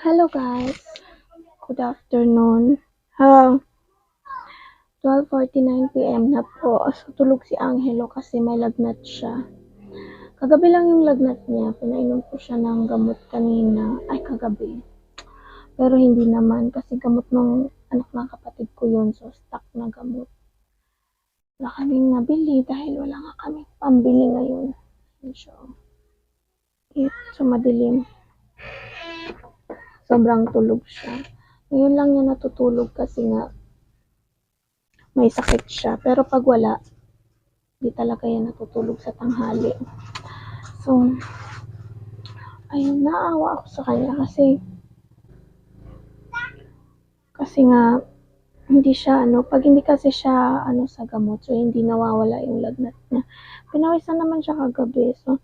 Hello guys, good afternoon. Ah, 12:49 PM na po. So, tulog si Angelo kasi may lagnat siya. Kagabi lang yung lagnat niya. Pinainom ko siya ng gamot kanina. Ay, kagabi. Pero hindi naman kasi gamot ng anak ng kapatid ko yun. So, stock na gamot. Wala kaming nabili dahil wala nga kaming pambili ngayon. So, madilim. Sobrang tulog siya. Ngayon lang niya natutulog kasi nga may sakit siya. Pero pag wala, di talaga yan natutulog sa tanghali. So, ayun, naawa ako sa kanya kasi nga, hindi siya, pag hindi kasi siya, sa gamot, so hindi nawawala yung lagnat niya. Pinawisan naman siya kagabi, so,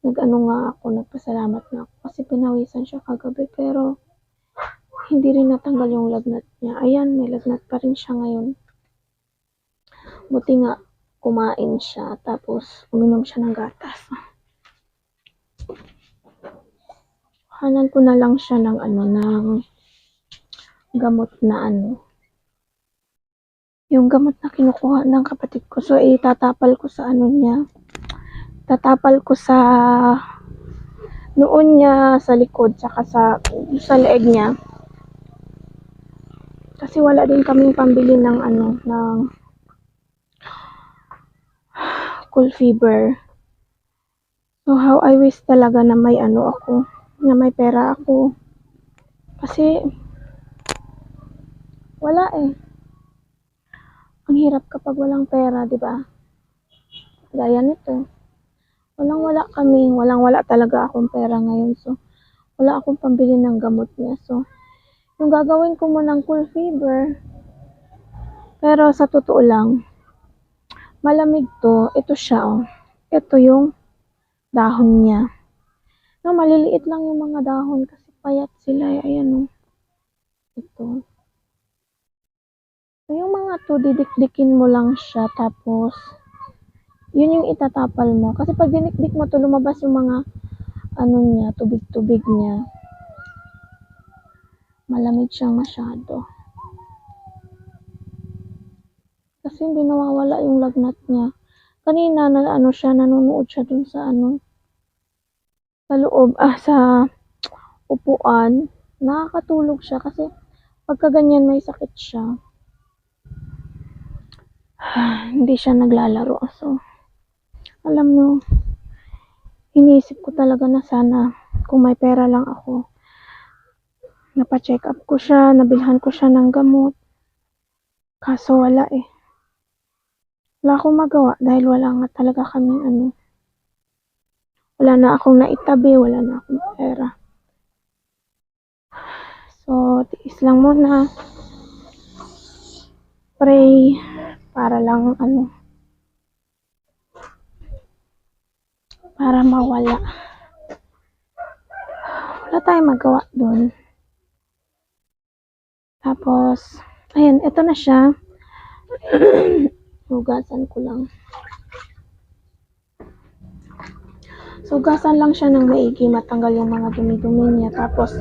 nagpasalamat na ako kasi pinawisan siya kagabi, pero, hindi rin natanggal yung lagnat niya. Ayan, may lagnat pa rin siya ngayon. Buti nga, kumain siya, tapos, uminom siya ng gatas. Hanan ko na lang siya ng gamot na yung gamot na kinukuha ng kapatid ko. So, itatapal ko sa niya. Tatapal ko sa noon niya, sa likod, saka sa leeg niya. Kasi wala din kaming pambili ng ng cool fever. So, how I wish talaga na may ako, na may pera ako. Kasi, wala eh. Ang hirap kapag walang pera, di ba? Gaya nito. Walang-wala talaga akong pera ngayon. So, wala akong pambili ng gamot niya. So, yung gagawin ko munang cool fever. Pero sa totoo lang, malamig to. Ito siya, oh. Ito yung dahon niya. No, maliliit lang yung mga dahon kasi payat sila. Ayan, oh. Ito. So, yung mga to, didikdikin mo lang siya. Tapos, yun yung itatapal mo. Kasi pag dinikdik mo to, lumabas yung mga niya, tubig-tubig niya. Malamig siyang masyado. Kasi hindi nawawala yung lagnat niya. Kanina, nanonood siya dun sa sa loob, sa upuan. Nakakatulog siya kasi pagka ganyan may sakit siya. Hindi siya naglalaro. So, alam nyo, iniisip ko talaga na sana kung may pera lang ako. Napa-check up ko siya, nabilhan ko siya ng gamot. Kaso wala eh. Wala akong magawa dahil wala nga talaga kaming wala na akong naitabi, wala na akong pera. So, tiis lang muna. Pray para lang para mawala. Wala tayong magawa doon. Tapos, ayan, ito na siya. Hugasan ko lang. So, hugasan lang siya ng maigi, matanggal yung mga dumi-dumi niya. Tapos,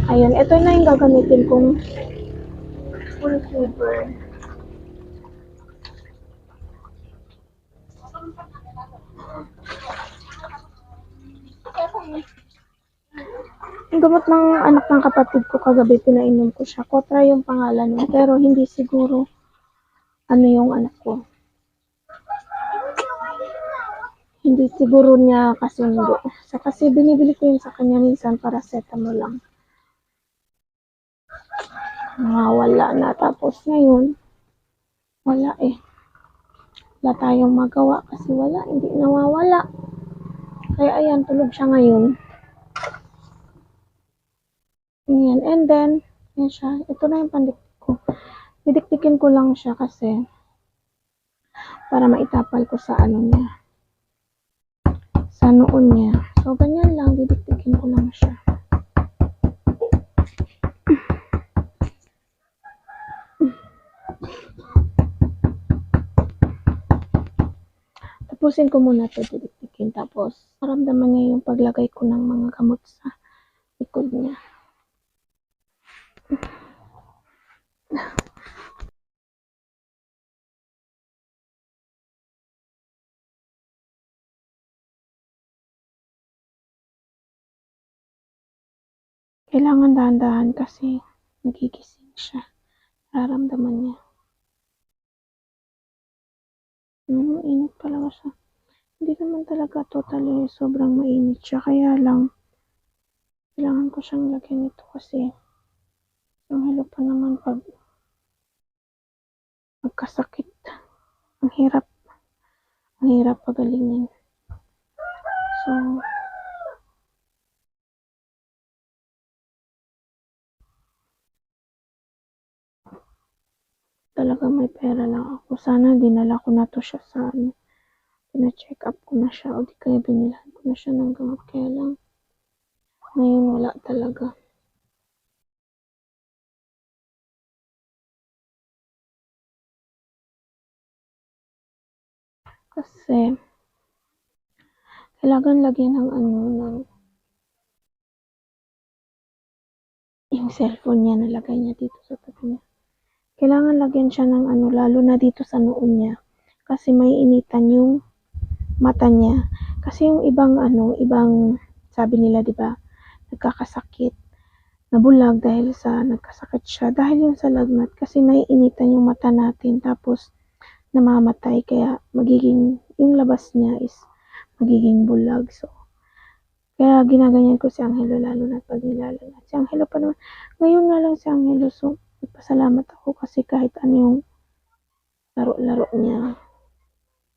ayun, ito na yung gagamitin kong full fever. Yung gamot ng anak ng kapatid ko kagabi, pinainom ko siya. Kotra yung pangalan niya, pero hindi siguro yung anak ko. Hindi siguro niya kasundo. Kasi binibili ko yun sa kanya minsan para paracetamol lang. Wala na. Tapos ngayon, wala eh. Wala tayong magawa kasi wala. Hindi nawawala. Kaya ayan, tulog siya ngayon. Ayan. And then, yan siya. Ito na yung pandiktik ko. Didiktikin ko lang siya kasi para maitapal ko sa niya. Sa noon niya. So, ganyan lang. Didiktikin ko lang siya. Tapusin ko muna ito. Didiktikin. Tapos, maramdaman niya yung paglagay ko ng mga gamot sa likod niya. Kailangan dahan-dahan kasi nagigising siya. Nararamdaman niya. Init talaga siya. Hindi naman talaga totally sobrang mainit siya. Kaya lang, kailangan ko siyang lagyan nito kasi ang hilo pa naman pag magkasakit. Ang hirap. Ang hirap pagalingin. So, talaga may pera lang ako. Sana dinala ko na to siya sa pina-check up ko na siya o di kaya binilhan ko na siya ng gamot. Kaya lang, ngayon wala talaga. Kasi, kailangan lagyan ng ng yung cellphone niya, nalagay niya dito sa tabi niya. Kailangan lagyan siya ng lalo na dito sa noon niya. Kasi may initan yung mata niya. Kasi yung ibang sabi nila, di ba, nagkakasakit, nabulag dahil sa nagkasakit siya. Dahil yun sa lagnat. Kasi naiinitan yung mata natin. Tapos, namamatay. Kaya, yung labas niya is magiging bulag. So, kaya ginaganyan ko si Angelo lalo na pag nilalagnat. Si Angelo pa naman. Ngayon nga lang si Angelo. So, nagpasalamat ako kasi kahit ano yung laro-laro niya.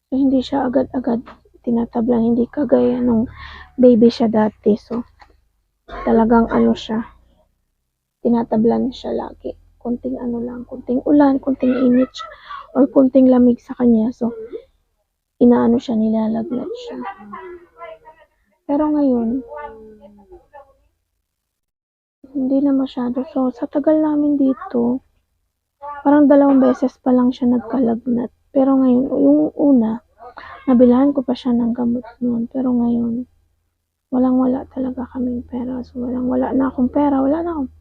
So, hindi siya agad-agad tinatablan. Hindi kagaya nung baby siya dati. So, talagang siya. Tinatablan siya lagi. Kunting lang. Kunting ulan, kunting init siya. Or kunting lamig sa kanya. So, siya, nilalagnat siya. Pero ngayon, hindi na masyado. So, sa tagal namin dito, parang 2 beses pa lang siya nagkalagnat. Pero ngayon, yung una, nabilhan ko pa siya ng gamot noon. Pero ngayon, walang-wala talaga kaming pera. So, walang-wala na akong pera. Wala na akong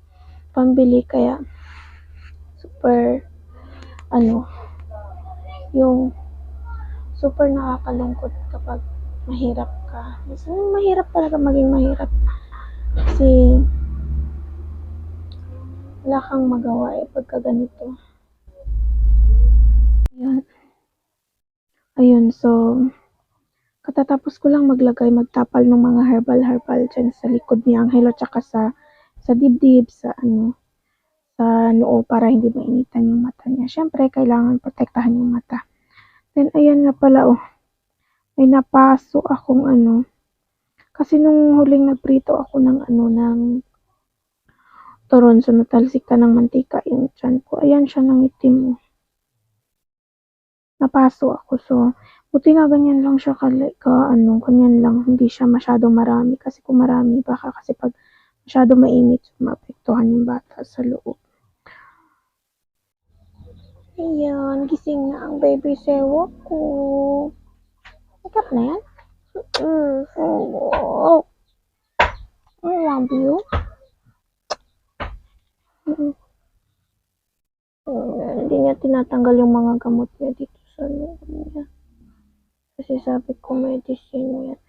pambili. Kaya, super, yung super nakakalungkot kapag mahirap ka. Kasi mahirap talaga maging mahirap. Kasi, wala kang magawa pagka ganito. Ayun, so, katatapos ko lang magtapal ng mga herbal dyan sa likod ni Angelo, tsaka sa dibdib, sa noo para hindi mainitan yung mata niya. Syempre, kailangan protektahan yung mata. Then, ayan nga pala, may napaso akong kasi nung huling nagprito ako ng turon, so natalsik ng mantika yung tiyan ko. Ayan siya ng itim. Napaso ako, so, buti nga ganyan lang siya ganyan lang, hindi siya masyadong marami. Kasi kung marami, baka kasi pag masyado mainit, maapektuhan yung bata sa loob. Ayan, gising na ang baby sewa ko. Wake up na yan? I love you. Hindi niya tinatanggal yung mga gamot niya dito sa loob niya. Kasi sabi ko, medicine yan.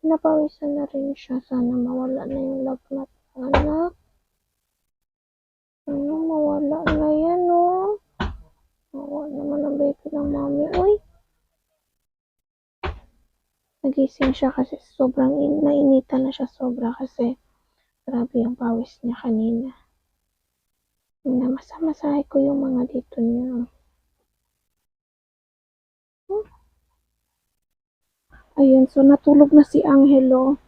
Napawisan na rin siya. Sana mawala na yung lagnat. Anak. Sana mawala na yan, Mawala naman ang baby ng mami. Uy. Nagising siya kasi sobrang nainitan na siya sobra kasi grabe yung pawis niya kanina. Namasa-masahe ko yung mga dito niya. Ayun, so natulog na si Angelo.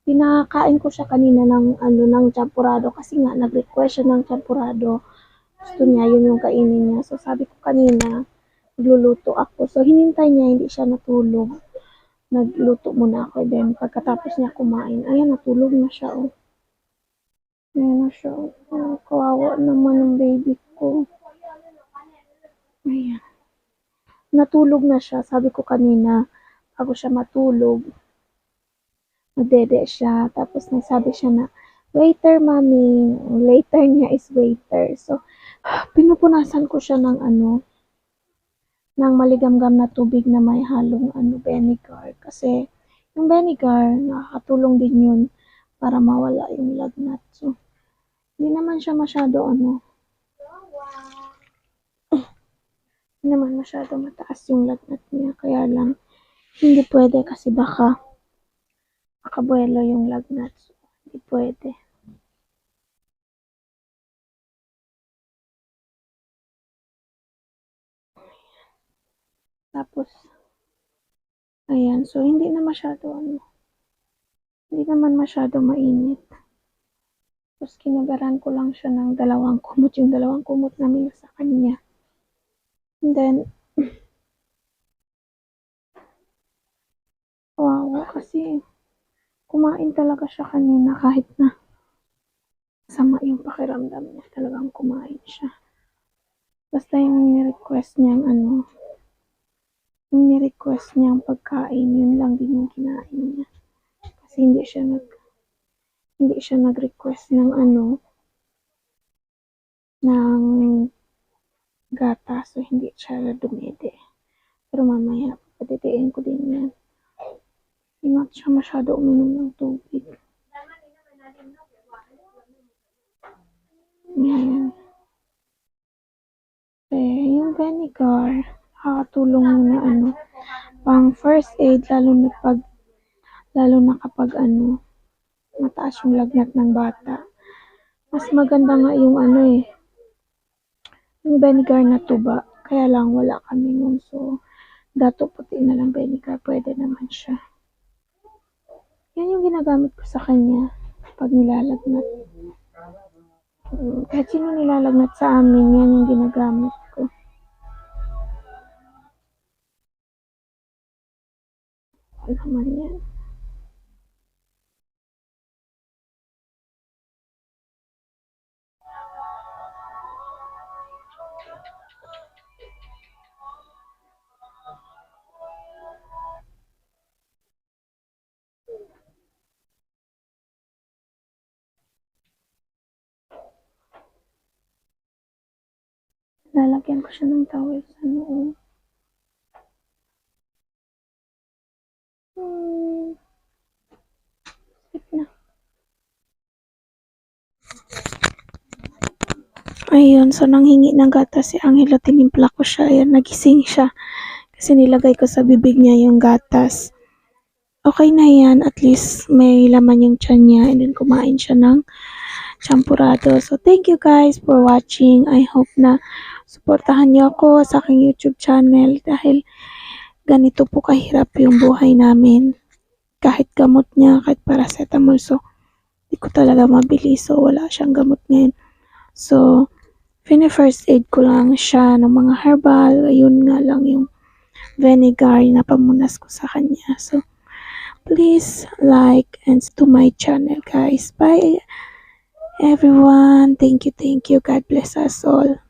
Pinakain ko siya kanina ng champurado kasi nga nag-request siya ng champurado. Gusto niya, yun yung kainin niya. So sabi ko kanina, magluluto ako. So hinintay niya, hindi siya natulog. Nagluto muna ako. Then pagkatapos niya kumain, ayan, natulog na siya. Ayan na siya. Kawawa naman ang baby ko. Ayan. Natulog na siya. Sabi ko kanina, bago siya matulog, magdede siya. Tapos nagsabi siya na Waiter, mami. Later niya is waiter. So, pinupunasan ko siya ng ng maligamgam na tubig na may halong vinegar. Kasi, yung vinegar, nakakatulong din yun para mawala yung lagnat. So, hindi naman siya masyado hindi naman masyado mataas yung lagnat niya. Kaya lang, hindi pwede kasi baka makabuelo yung lagnat. So, hindi pwede. Tapos, ayan. So, hindi na masyado hindi naman masyado mainit. Tapos, kinagaran ko lang siya ng 2 kumot. Yung 2 kumot namin sa kanya. And then, wow, kasi kumain talaga siya kanina kahit na sama yung pakiramdam niya. Talagang kumain siya. Basta yung ni-request niyang pagkain, yun lang din yung kinain niya. Kasi hindi siya nag-request ng ng gata. So, hindi siya dumede. Pero mamaya, patitiin ko din yan. Hindi siya masyado uminom ng tubig. Ayan. Yung vinegar, nakakatulong na pang first aid, lalo na kapag mataas yung lagnat ng bata. Mas maganda nga yung yung vinegar na tuba. Kaya lang wala kami nun. So, dato puti na lang vinegar, pwede naman siya. Yan yung ginagamit ko sa kanya pag nilalagnat. Kahit sino nilalagnat sa amin, yan yung ginagamit ko. Ano naman yan? Lalagyan ko siya ng towel sa noo. Na. Ayun, so nanghingi ng gatas si Angelo, tinimpla ko siya. Ayan, nagising siya. Kasi nilagay ko sa bibig niya yung gatas. Okay na yan, at least may laman yung tiyan niya. And then kumain siya ng champurado. So, thank you guys for watching. I hope na suportahan niyo ako sa aking YouTube channel dahil ganito po kahirap yung buhay namin. Kahit gamot niya, kahit paracetamol. So, hindi ko talaga mabili. So, wala siyang gamot ngayon. So, first aid ko lang siya ng mga herbal. Ayun nga lang yung vinegar na pamunas ko sa kanya. So, please like and to my channel guys. Bye everyone. Thank you. God bless us all.